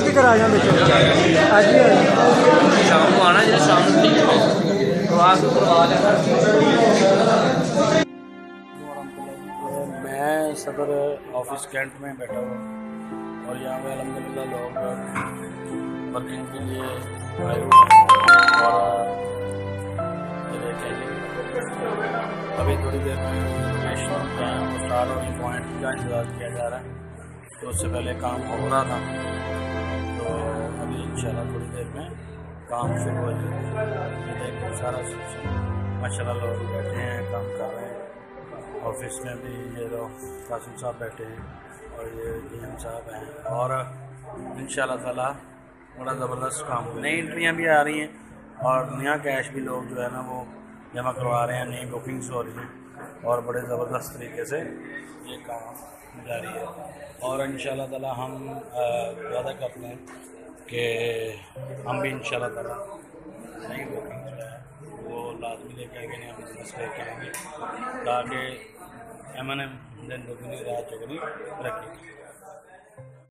की करा जाए आज ही शाम को आना जैसे शाम को मैं सदर ऑफिस कैंट में बैठा हूँ और यहाँ पे अल्हम्दुलिल्लाह लोग वर्किंग के लिए आए हुए हैं और ये देखें अभी थोड़ी देर में नेशनल स्टार्ट होने पॉइंट का इंतज़ार किया जा रहा है। तो उससे पहले काम हो रहा था, तो अभी इंशाल्लाह थोड़ी देर में काम शुरू हो जाएगा। ये देखें सारा माशाल्लाह लोग बैठे हैं, काम कर रहे हैं। ऑफिस में भी ये लोग कासिम साहब बैठे हैं और ये डीएम साहब हैं और इंशाल्लाह ताला बड़ा ज़बरदस्त काम। नई एंट्रियाँ भी आ रही हैं और नया कैश भी लोग जो है ना वो जमा करवा रहे हैं, नई बुकिंग्स हो रही हैं और बड़े ज़बरदस्त तरीके से ये काम जारी है। और इंशाल्लाह ताला हम वादा करते हैं कि हम भी इंशाल्लाह ताला नई बुकिंग जो है वो लाजमी लेके आएंगे, नया बिजनेस लेके आएंगे ताकि दिन दुगनी रात चुगनी रखेंगे।